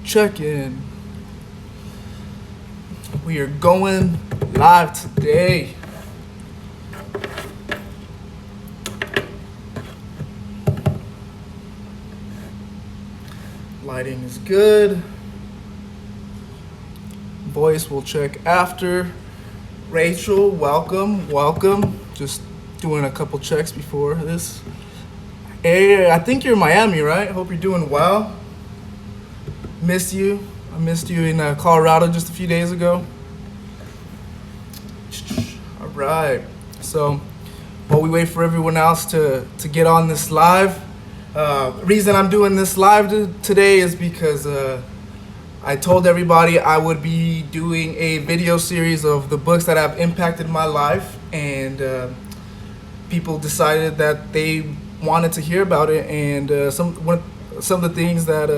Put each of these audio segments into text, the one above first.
check in. We are going live today. Lighting is good. Voice will check after. Rachel, welcome. Just doing a couple checks before this. Hey, I think you're in Miami, right? Hope you're doing well. Missed you. I missed you in Colorado just a few days ago. All right. So while we wait for everyone else to get on this live, reason I'm doing this live today is because I told everybody I would be doing a video series of the books that have impacted my life, and people decided that they wanted to hear about it. And some of the things that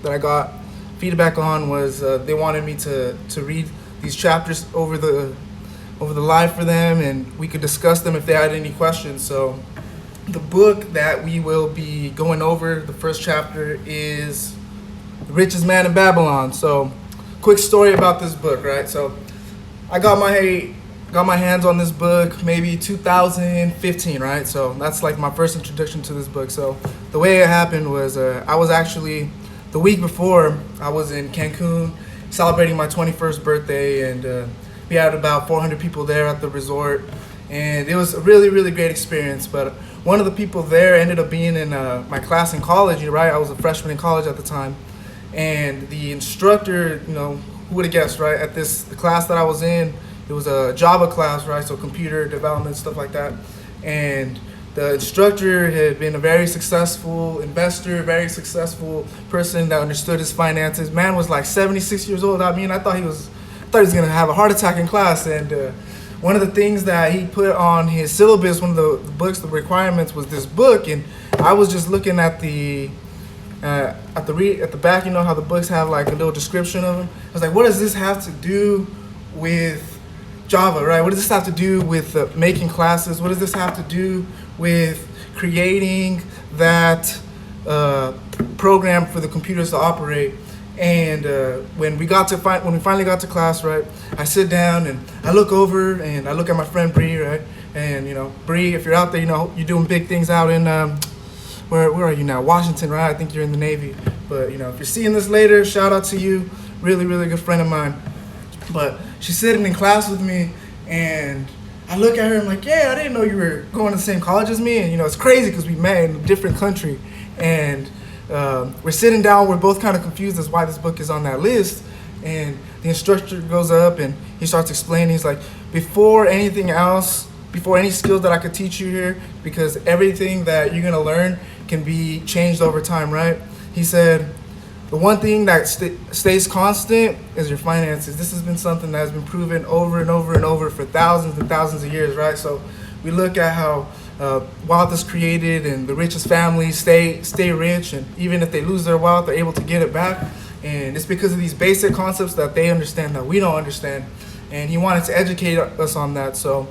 I got feedback on was they wanted me to read these chapters over the live for them, and we could discuss them if they had any questions. So the book that we will be going over, the first chapter, is Richest Man in Babylon. So quick story about this book, right? So I got my hands on this book maybe 2015, right? So that's like my first introduction to this book. So the way it happened was I was actually, the week before, I was in Cancun celebrating my 21st birthday, and we had about 400 people there at the resort, and it was a really, really great experience. But one of the people there ended up being in my class in college, right? I was a freshman in college at the time. And the instructor, who would have guessed, right? At the class that I was in, it was a Java class, right? So computer development, stuff like that. And the instructor had been a very successful investor, very successful person that understood his finances. Man was like 76 years old. I mean, I thought he was gonna have a heart attack in class. And one of the things that he put on his syllabus, one of the books, the requirements, was this book. And I was just looking at the back, how the books have like a little description of them. I was like, what does this have to do with Java, right? What does this have to do with making classes? What does this have to do with creating that program for the computers to operate? And when we finally got to class, right, I sit down and I look over and I look at my friend Bree, right? And Bree, if you're out there, you're doing big things out in where are you now? Washington, right? I think you're in the Navy. But if you're seeing this later, shout out to you. Really, really good friend of mine. But she's sitting in class with me, and I look at her, I'm like, yeah, I didn't know you were going to the same college as me. And it's crazy because we met in a different country. And we're sitting down, we're both kind of confused as why this book is on that list. And the instructor goes up and he starts explaining. He's like, before anything else, before any skills that I could teach you here, because everything that you're gonna learn can be changed over time, right? He said, the one thing that stays constant is your finances. This has been something that has been proven over and over and over for thousands and thousands of years, right? So we look at how wealth is created, and the richest families stay rich, and even if they lose their wealth, they're able to get it back. And it's because of these basic concepts that they understand that we don't understand. And he wanted to educate us on that. So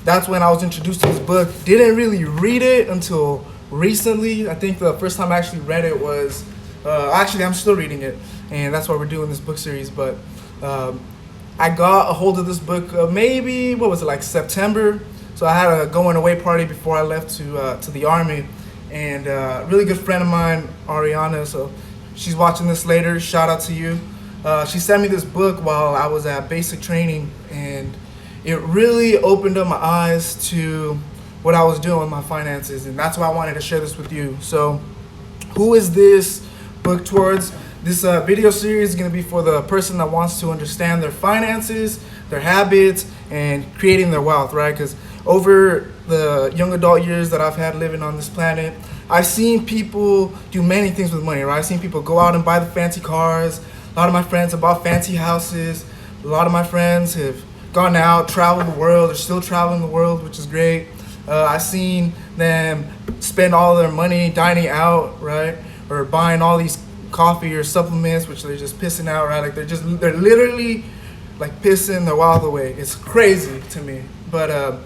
that's when I was introduced to this book. Didn't really read it until recently. I think the first time I actually read it was, I'm still reading it, and that's why we're doing this book series. But I got a hold of this book maybe, like September. So I had a going away party before I left to the Army, and a really good friend of mine, Ariana, so she's watching this later, shout out to you. She sent me this book while I was at basic training, and it really opened up my eyes to what I was doing with my finances, and that's why I wanted to share this with you. So who is this book towards? This video series is going to be for the person that wants to understand their finances, their habits, and creating their wealth, right? Because over the young adult years that I've had living on this planet, I've seen people do many things with money, right? I've seen people go out and buy the fancy cars. A lot of my friends have bought fancy houses. A lot of my friends have gone out, traveled the world. They're still traveling the world, which is great. I've seen them spend all their money dining out, right? Or buying all these coffee or supplements, which they're just pissing out, right? Like they're literally like pissing their wealth away. It's crazy to me. But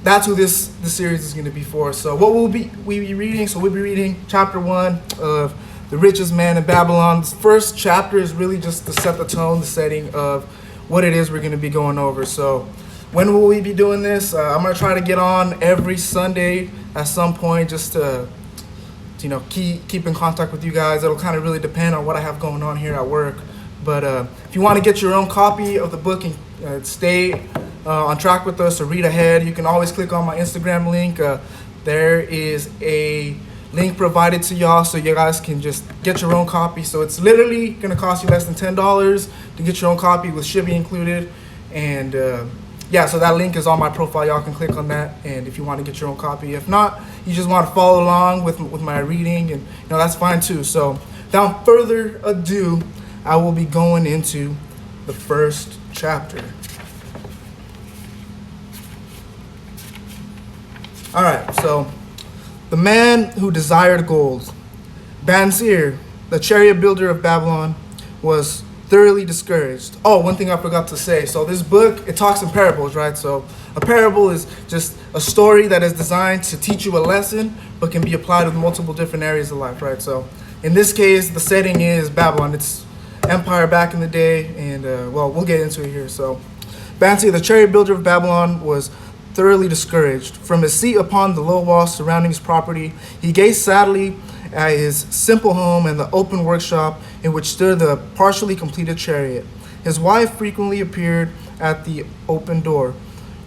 that's who this series is going to be for. So what we be reading? So we'll be reading chapter 1 of The Richest Man in Babylon. This first chapter is really just to set the tone, the setting of what it is we're going to be going over. So when will we be doing this? I'm going to try to get on every Sunday at some point, just to keep in contact with you guys. It'll kind of really depend on what I have going on here at work. But if you want to get your own copy of the book and stay on track with us or read ahead, you can always click on my Instagram link. There is a link provided to y'all so you guys can just get your own copy. So it's literally going to cost you less than $10 to get your own copy with shipping included. And so that link is on my profile. Y'all can click on that, and if you want to get your own copy. If not, you just want to follow along with my reading, and that's fine too. So without further ado, I will be going into the first chapter. All right, so the man who desired gold. Banzir, the chariot builder of Babylon, was thoroughly discouraged. Oh, one thing I forgot to say. So this book, it talks in parables, right? So a parable is just a story that is designed to teach you a lesson, but can be applied with multiple different areas of life, right? So in this case, the setting is Babylon. It's empire back in the day, and we'll get into it here. So Banzir, the chariot builder of Babylon, was thoroughly discouraged. From his seat upon the low wall surrounding his property, he gazed sadly at his simple home and the open workshop in which stood the partially completed chariot. His wife frequently appeared at the open door.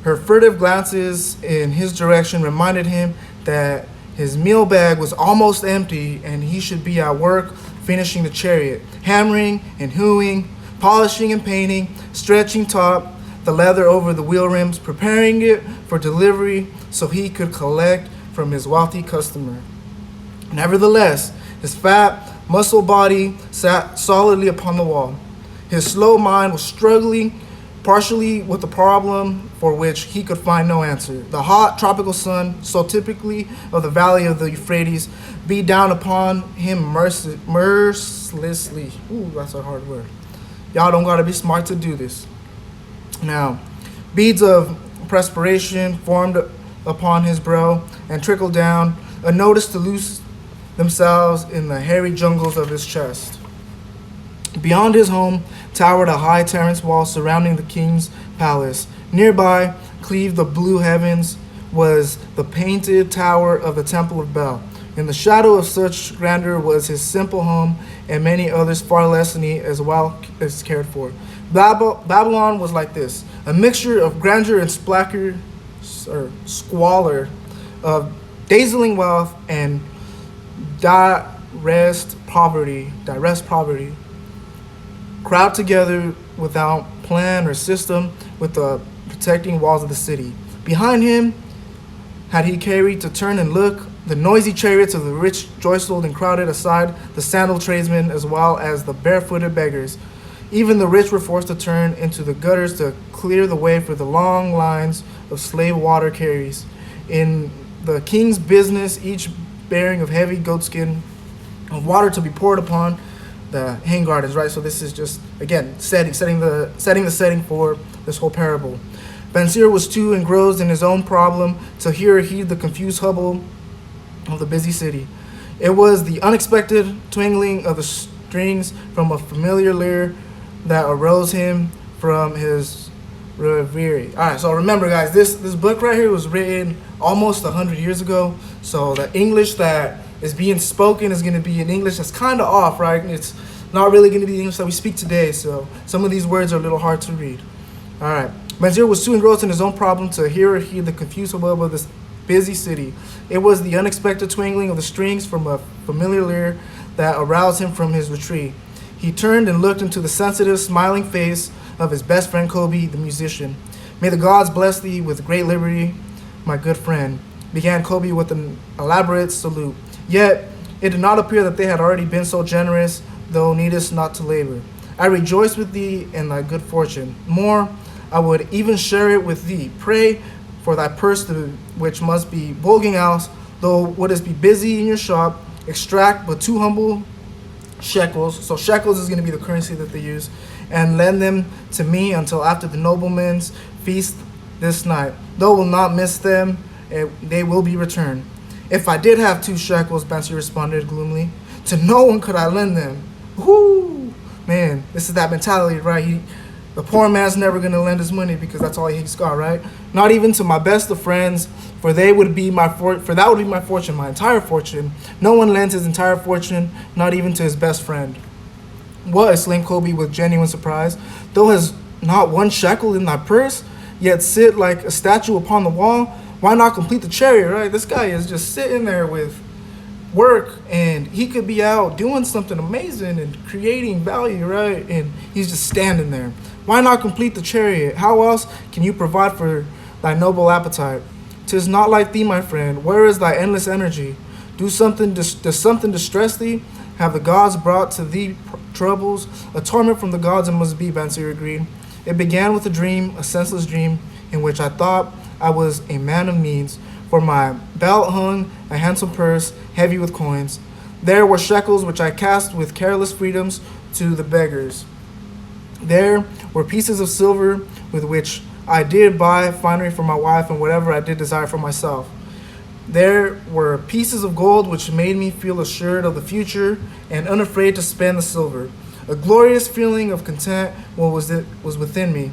Her furtive glances in his direction reminded him that his meal bag was almost empty and he should be at work finishing the chariot, hammering and hewing, polishing and painting, stretching taut the leather over the wheel rims, preparing it for delivery so he could collect from his wealthy customer. Nevertheless, his fat, muscle body sat solidly upon the wall. His slow mind was struggling partially with a problem for which he could find no answer. The hot tropical sun, so typically of the valley of the Euphrates, beat down upon him mercilessly. Ooh, that's a hard word. Y'all don't gotta be smart to do this. Now, beads of perspiration formed upon his brow and trickled down, unnoticed to lose themselves in the hairy jungles of his chest. Beyond his home towered a high terrace wall surrounding the king's palace. Nearby, cleaved the blue heavens, was the painted tower of the Temple of Bel. In the shadow of such grandeur was his simple home and many others far less neat as well as cared for. Babylon was like this, a mixture of grandeur and squalor, of dazzling wealth and direst poverty, crowd together without plan or system with the protecting walls of the city. Behind him had he carried to turn and look, the noisy chariots of the rich jostled and crowded aside the sandal tradesmen as well as the barefooted beggars. Even the rich were forced to turn into the gutters to clear the way for the long lines of slave water carriers. In the king's business, each bearing of heavy goatskin of water to be poured upon the hang gardens, right? So this is just, again, setting the setting for this whole parable. Banzir was too engrossed in his own problem to hear or heed the confused hubble of the busy city. It was the unexpected twangling of the strings from a familiar lyre that arose him from his reverie. All right, so remember, guys, this book right here was written almost 100 years ago. So the English that is being spoken is going to be an English that's kind of off, right? It's not really going to be the English that we speak today. So some of these words are a little hard to read. All right. Banzir was too engrossed in his own problem to hear or heed the confused hubbub of this busy city. It was the unexpected twangling of the strings from a familiar lyre that aroused him from his retreat. He turned and looked into the sensitive, smiling face of his best friend Kobe, the musician. "May the gods bless thee with great liberty, my good friend," began Kobe with an elaborate salute. Yet, it did not appear that they had already been so generous, though needest not to labor. "I rejoice with thee in thy good fortune. More, I would even share it with thee. Pray for thy purse, which must be bulging out, though wouldst be busy in your shop, extract but 2 humble shekels." So shekels is going to be the currency that they use. "And lend them to me until after the nobleman's feast this night. Thou will not miss them, they will be returned. If I did have 2 shekels, Bensi responded gloomily, to no one could I lend them. Whoo! Man, this is that mentality, right? The poor man's never going to lend his money because that's all he's got, right? Not even to my best of friends, for that would be my fortune, my entire fortune. No one lends his entire fortune, not even to his best friend. What? Exclaimed Kobe with genuine surprise. Thou hast not 1 shekel in thy purse, yet sit like a statue upon the wall. Why not complete the chariot, right? This guy is just sitting there with work, and he could be out doing something amazing and creating value, right? And he's just standing there. Why not complete the chariot? How else can you provide for thy noble appetite? 'Tis not like thee, my friend. Where is thy endless energy? Does something distress thee? Have the gods brought to thee troubles? A torment from the gods it must be, Bansir agreed. It began with a dream, a senseless dream, in which I thought I was a man of means. For my belt hung a handsome purse, heavy with coins. There were shekels which I cast with careless freedoms to the beggars. There were pieces of silver with which I did buy finery for my wife and whatever I did desire for myself. There were pieces of gold which made me feel assured of the future and unafraid to spend the silver. A glorious feeling of content was within me.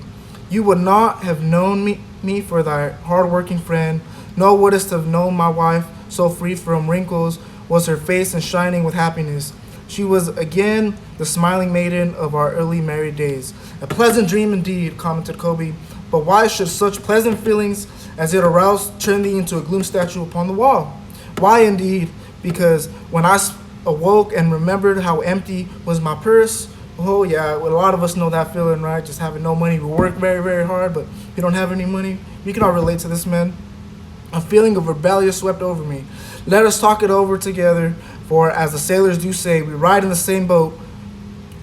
You would not have known me for thy hard-working friend, nor wouldst have known my wife, so free from wrinkles was her face and shining with happiness. She was again the smiling maiden of our early married days. A pleasant dream indeed, commented Kobe, but why should such pleasant feelings as it aroused turn thee into a gloom statue upon the wall? Why indeed? Because when I awoke and remembered how empty was my purse, oh yeah, well, a lot of us know that feeling, right? Just having no money. We work very, very hard, but we don't have any money. We can all relate to this, man. A feeling of rebellion swept over me. Let us talk it over together, for as the sailors do say, we ride in the same boat.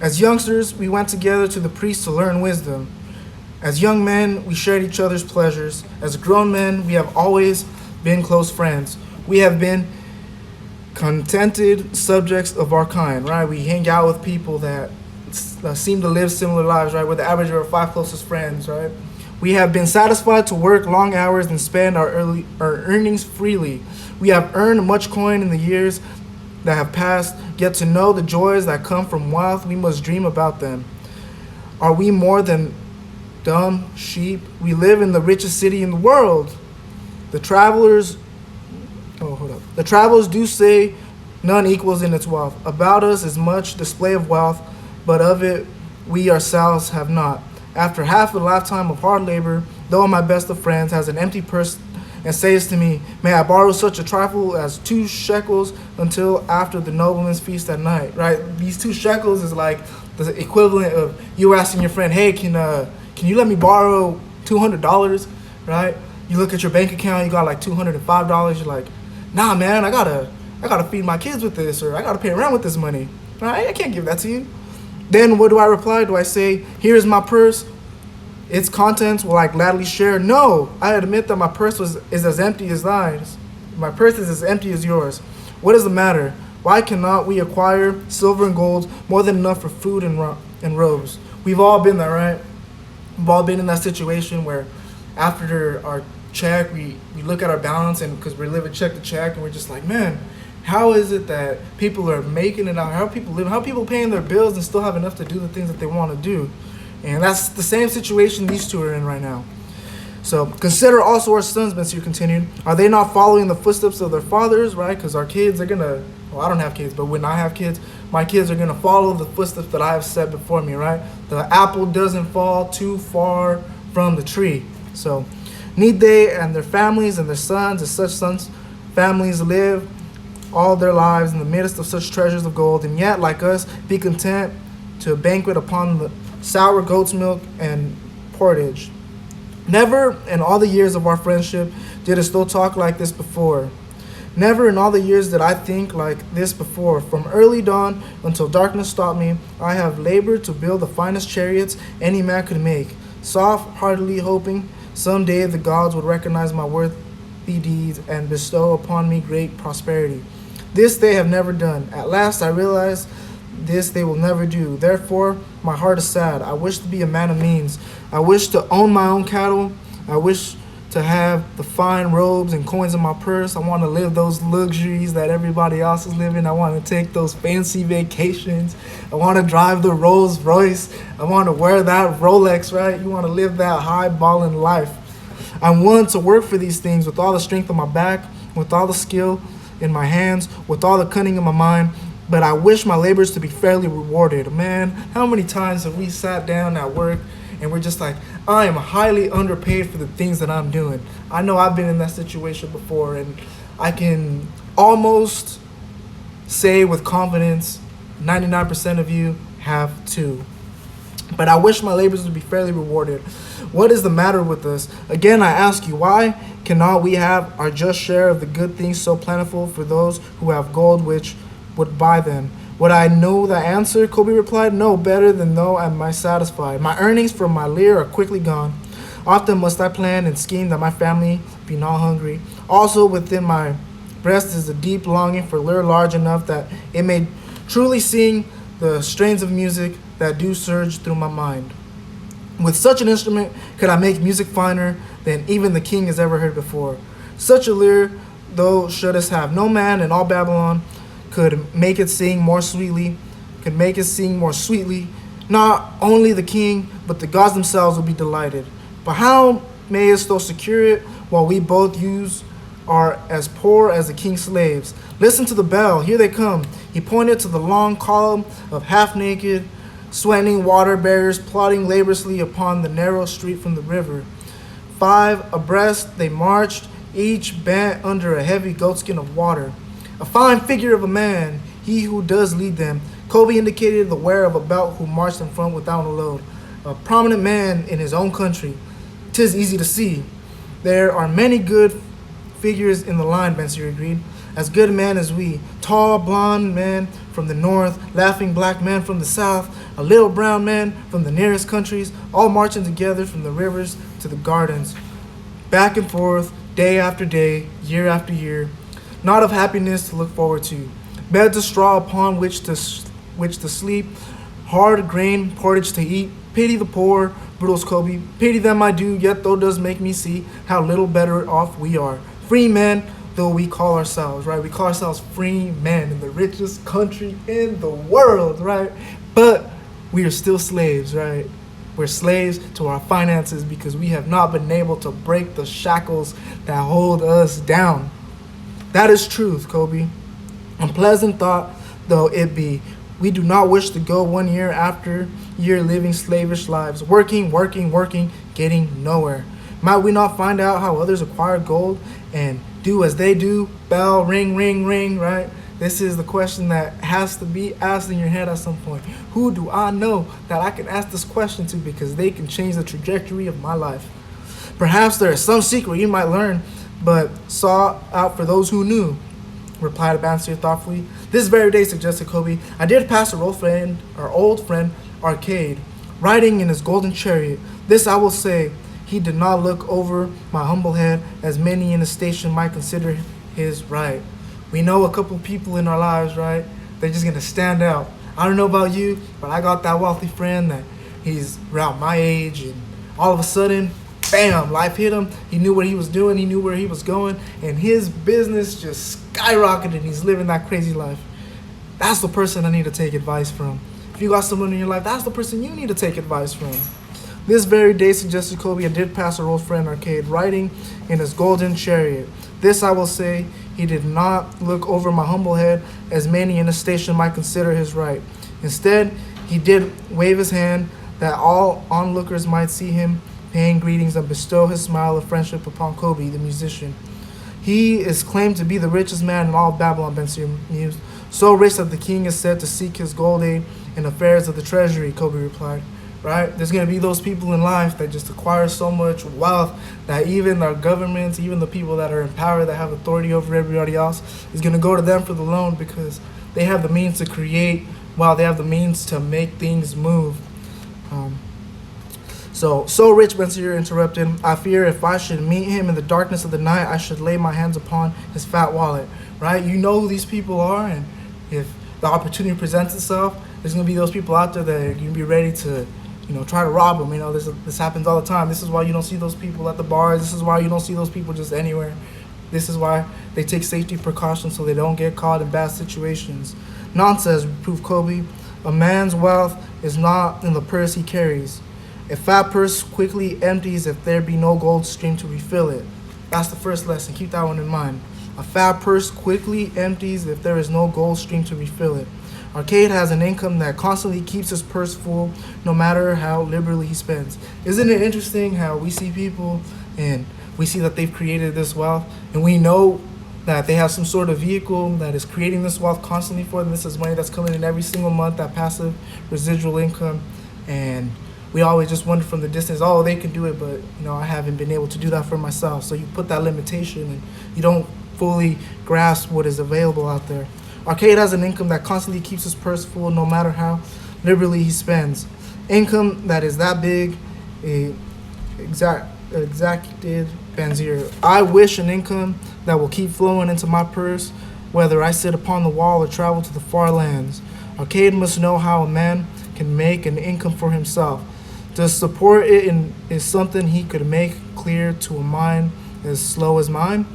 As youngsters, we went together to the priest to learn wisdom. As young men, we shared each other's pleasures. As grown men, we have always been close friends. We have been contented subjects of our kind, right? We hang out with people that seem to live similar lives, right? We're the average of our 5 closest friends, right? We have been satisfied to work long hours and spend our earnings freely. We have earned much coin in the years that have passed, yet to know the joys that come from wealth, we must dream about them. Are we more than dumb sheep? We live in the richest city in the world. The travelers do say none equals in its wealth. About us is much display of wealth, but of it we ourselves have not. After half a lifetime of hard labor, though my best of friends has an empty purse and says to me, may I borrow such a trifle as 2 shekels until after the nobleman's feast at night, right? These 2 shekels is like the equivalent of you asking your friend, hey, can you let me borrow $200, right? You look at your bank account, you got like $205. You're like, nah, man, I gotta feed my kids with this, or I gotta pay around with this money. Right? I can't give that to you. Then what do I reply? Do I say, here is my purse, its contents will I gladly share? No, I admit that my purse is as empty as thine. My purse is as empty as yours. What is the matter? Why cannot we acquire silver and gold more than enough for food and robes? We've all been there, right? We've all been in that situation where after our check, we look at our balance, and because we're living check to check, and we're just like, man, how is it that people are making it out? How are people living? How are people paying their bills and still have enough to do the things that they want to do? And that's the same situation these two are in right now. So consider also our sons, Monsieur continued. Are they not following the footsteps of their fathers, right? Because our kids are going to, well, I don't have kids, but when I have kids, my kids are going to follow the footsteps that I have set before me, right? The apple doesn't fall too far from the tree. So need they and their families and their sons and such sons' families live all their lives in the midst of such treasures of gold, and yet, like us, be content to banquet upon the sour goat's milk and porridge. Never in all the years of our friendship did us still talk like this before. Never in all the years did I think like this before. From early dawn until darkness stopped me, I have labored to build the finest chariots any man could make, soft-heartedly hoping someday the gods would recognize my worthy deeds and bestow upon me great prosperity. This they have never done. At last I realize this they will never do. Therefore, my heart is sad. I wish to be a man of means. I wish to own my own cattle. I wish to have the fine robes and coins in my purse. I want to live those luxuries that everybody else is living. I want to take those fancy vacations. I want to drive the Rolls Royce. I want to wear that Rolex, right? You want to live that high balling life. I'm willing to work for these things with all the strength of my back, with all the skill in my hands, with all the cunning in my mind. But I wish my labors to be fairly rewarded. Man, how many times have we sat down at work and we're just like, I am highly underpaid for the things that I'm doing. I know I've been in that situation before, and I can almost say with confidence 99% of you have too. But I wish my labors would be fairly rewarded. What is the matter with us? Again, I ask you, why cannot we have our just share of the good things so plentiful for those who have gold which would buy them? Would I know the answer? Kobe replied, no, better than though am I satisfied. My earnings from my lyre are quickly gone. Often must I plan and scheme that my family be not hungry. Also within my breast is a deep longing for lyre large enough that it may truly sing the strains of music that do surge through my mind. With such an instrument could I make music finer than even the king has ever heard before. Such a lyre, though shouldst have, no man in all Babylon could make it sing more sweetly, Not only the king, but the gods themselves will be delighted. But how mayest thou secure it while we both are as poor as the king's slaves? Listen to the bell, here they come. He pointed to the long column of half-naked, sweating water bearers plodding laboriously upon the narrow street from the river. 5 abreast they marched, each bent under a heavy goatskin of water. A fine figure of a man, he who does lead them. Kobe indicated the wearer of a belt who marched in front without a load. A prominent man in his own country. 'Tis easy to see. There are many good figures in the line, Bensi agreed. As good men as we. Tall, blonde man from the north, laughing black man from the south, a little brown man from the nearest countries, all marching together from the rivers to the gardens. Back and forth, day after day, year after year. Not of happiness to look forward to. Beds of straw upon which to sleep, hard grain porridge to eat. Pity the poor, brutal Kobe. Pity them I do, yet thou does make me see how little better off we are. Free men, though we call ourselves, right? We call ourselves free men in the richest country in the world, right? But we are still slaves, right? We're slaves to our finances because we have not been able to break the shackles that hold us down. That is truth, Kobe. Unpleasant thought though it be, we do not wish to go one year after year living slavish lives, working, getting nowhere. Might we not find out how others acquire gold and do as they do? Bell, ring, ring, ring, right? This is the question that has to be asked in your head at some point. Who do I know that I can ask this question to because they can change the trajectory of my life? Perhaps there is some secret you might learn, but sought out for those who knew, replied Abansir thoughtfully. This very day, suggested Kobe, I did pass our old friend Arcade, riding in his golden chariot. This I will say, he did not look over my humble head, as many in the station might consider his right. We know a couple people in our lives, right? They're just gonna stand out. I don't know about you, but I got that wealthy friend that he's around my age, and all of a sudden, bam, life hit him. He knew what he was doing, he knew where he was going, and his business just skyrocketed. He's living that crazy life. That's the person I need to take advice from. If you got someone in your life, that's the person you need to take advice from. This very day, suggested Kobe, I did pass our old friend Arcade, riding in his golden chariot. This I will say, he did not look over my humble head, as many in the station might consider his right. Instead, he did wave his hand, that all onlookers might see him, paying greetings and bestow his smile of friendship upon Kobe, the musician. He is claimed to be the richest man in all Babylon, Bensi mused. So rich that the king is said to seek his gold aid in affairs of the treasury, Kobe replied. Right? There's going to be those people in life that just acquire so much wealth that even our governments, even the people that are in power, that have authority over everybody else, is going to go to them for the loan because they have the means to create, while they have the means to make things move. So rich, Bensier interrupted, I fear if I should meet him in the darkness of the night, I should lay my hands upon his fat wallet. Right? You know who these people are, and if the opportunity presents itself, there's going to be those people out there that are going to be ready to try to rob them. This happens all the time. This is why you don't see those people at the bars. This is why you don't see those people just anywhere. This is why they take safety precautions so they don't get caught in bad situations. Nonsense, reproved Kobe. A man's wealth is not in the purse he carries. A fat purse quickly empties if there be no gold stream to refill it. That's the first lesson. Keep that one in mind. A fat purse quickly empties if there is no gold stream to refill it. Arcade has an income that constantly keeps his purse full, no matter how liberally he spends. Isn't it interesting how we see people and we see that they've created this wealth, and we know that they have some sort of vehicle that is creating this wealth constantly for them. This is money that's coming in every single month, that passive residual income, and we always just wonder from the distance, oh, they can do it, but I haven't been able to do that for myself. So you put that limitation and you don't fully grasp what is available out there. Arcade has an income that constantly keeps his purse full, no matter how liberally he spends. Income that is that big, exacted Banzier. I wish an income that will keep flowing into my purse, whether I sit upon the wall or travel to the far lands. Arcade must know how a man can make an income for himself. To support it is something he could make clear to a mind as slow as mine.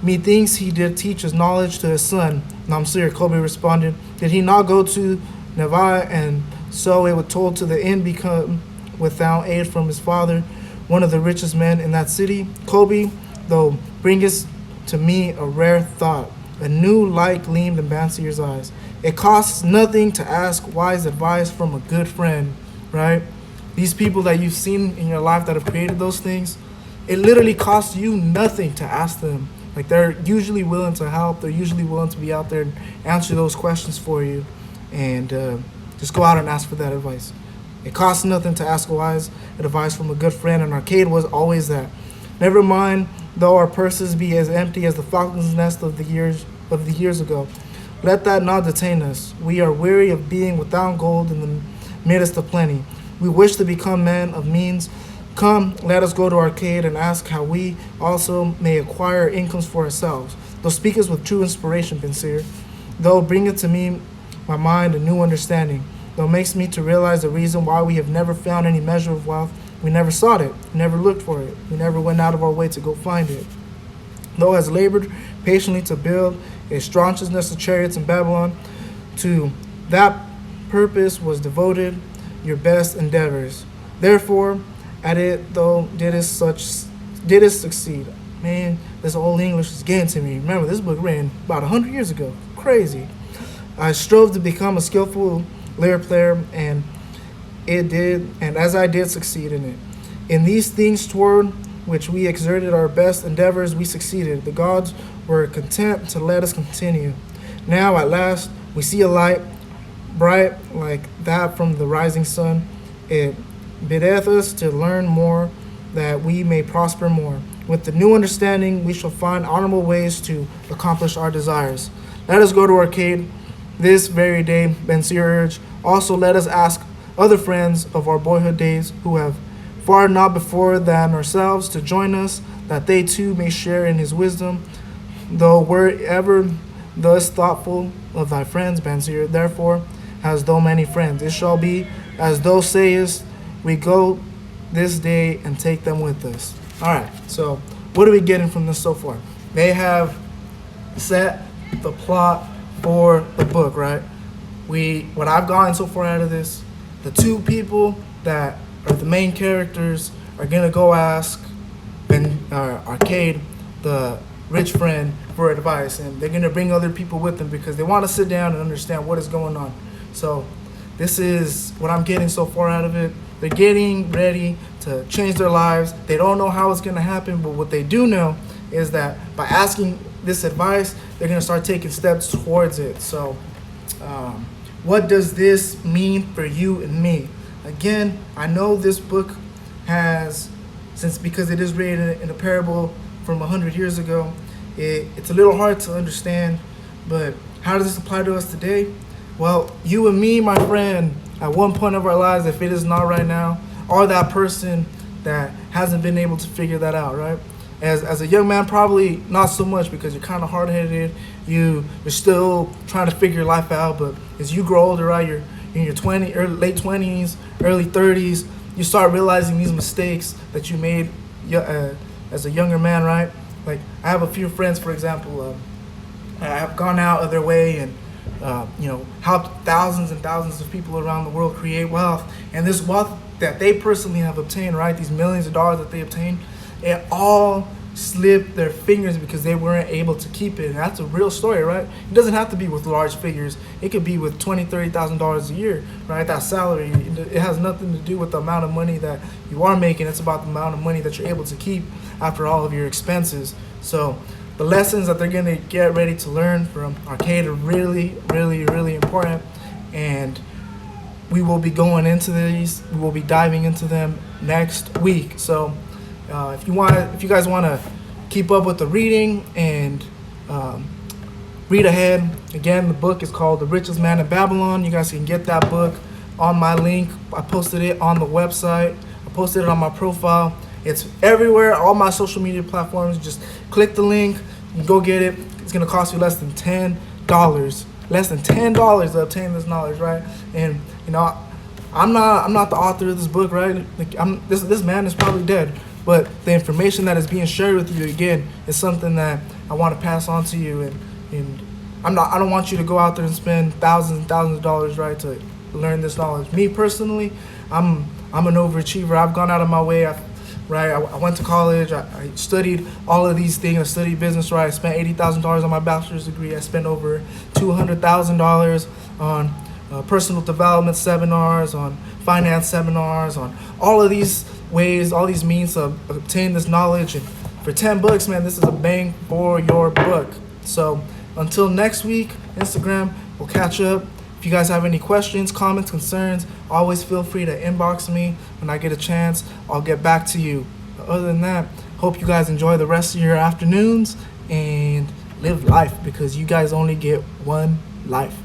Methinks he did teach his knowledge to his son. Namsir, Kobe responded, did he not go to Nevi, and so it was told to the end become without aid from his father, one of the richest men in that city? Kobe, though, bringest to me a rare thought. A new light gleamed in Bansir's eyes. It costs nothing to ask wise advice from a good friend, right? These people that you've seen in your life that have created those things, it literally costs you nothing to ask them. Like, they're usually willing to help. They're usually willing to be out there and answer those questions for you. And just go out and ask for that advice. It costs nothing to ask wise advice from a good friend, and Arcade was always that. Never mind, though our purses be as empty as the falcon's nest of the years ago. Let that not detain us. We are weary of being without gold in the midst of plenty. We wish to become men of means. Come, let us go to Arcade and ask how we also may acquire incomes for ourselves. Thou speakest with true inspiration, Bensir. Thou bringest to me, my mind, a new understanding. Thou makes me to realize the reason why we have never found any measure of wealth. We never sought it, we never looked for it, we never went out of our way to go find it. Thou hast labored patiently to build a staunchest nest of chariots in Babylon. To that purpose was devoted your best endeavors. Therefore, at it thou didst succeed. Man, this old English is getting to me. Remember, this book written about 100 years ago. Crazy. I strove to become a skillful lyre player, and as I did succeed in it. In these things toward which we exerted our best endeavors, we succeeded. The gods were content to let us continue. Now, at last, we see a light, bright like that from the rising sun. It biddeth us to learn more, that we may prosper more. With the new understanding, we shall find honorable ways to accomplish our desires. Let us go to Arcade this very day, Bensir urged. Also, let us ask other friends of our boyhood days who have far not before than ourselves to join us, that they too may share in his wisdom. Though were ever thus thoughtful of thy friends, Bensir, therefore hast thou many friends. It shall be as thou sayest, we go this day and take them with us. All right, so what are we getting from this so far? They have set the plot for the book, right? What I've gotten so far out of this, the two people that are the main characters are gonna go ask Arcade, the rich friend, for advice, and they're gonna bring other people with them because they want to sit down and understand what is going on. So this is what I'm getting so far out of it. They're getting ready to change their lives. They don't know how it's going to happen, but what they do know is that by asking this advice, they're going to start taking steps towards it. So what does this mean for you and me? Again, I know this book has, because it is written in a parable from 100 years ago, it's a little hard to understand, but how does this apply to us today? Well, you and me, my friend, at one point of our lives, if it is not right now, are that person that hasn't been able to figure that out, right? As a young man, probably not so much because you're kind of hard-headed. You're still trying to figure your life out, but as you grow older, right, in your late 20s, early 30s, you start realizing these mistakes that you made as a younger man, right? Like, I have a few friends, for example, have gone out of their way and helped thousands and thousands of people around the world create wealth. And this wealth that they personally have obtained, right, these millions of dollars that they obtained, it all slipped their fingers because they weren't able to keep it. And that's a real story, right? It doesn't have to be with large figures. It could be with $20,000-$30,000 a year, right? That salary, it has nothing to do with the amount of money that you are making. It's about the amount of money that you're able to keep after all of your expenses. So the lessons that they're going to get ready to learn from Arcade are really, really, really important. And we will be going into these. We will be diving into them next week. So if you guys want to keep up with the reading and read ahead, again, the book is called The Richest Man in Babylon. You guys can get that book on my link. I posted it on the website. I posted it on my profile. It's everywhere, all my social media platforms. Just click the link and go get it. It's gonna cost you less than $10. Less than $10 to obtain this knowledge, right? And I'm not the author of this book, right? Like, this man is probably dead. But the information that is being shared with you, again, is something that I want to pass on to you. And I don't want you to go out there and spend thousands and thousands of dollars, right, to learn this knowledge. Me personally, I'm an overachiever. I've gone out of my way. I went to college. I studied all of these things. I studied business, right? I spent $80,000 on my bachelor's degree. I spent over $200,000 on personal development seminars, on finance seminars, on all of these ways, all these means to obtain this knowledge. And for $10, man, this is a bang for your buck. So until next week, Instagram, we'll catch up. If you guys have any questions, comments, concerns, always feel free to inbox me. When I get a chance, I'll get back to you. But other than that, hope you guys enjoy the rest of your afternoons and live life, because you guys only get one life.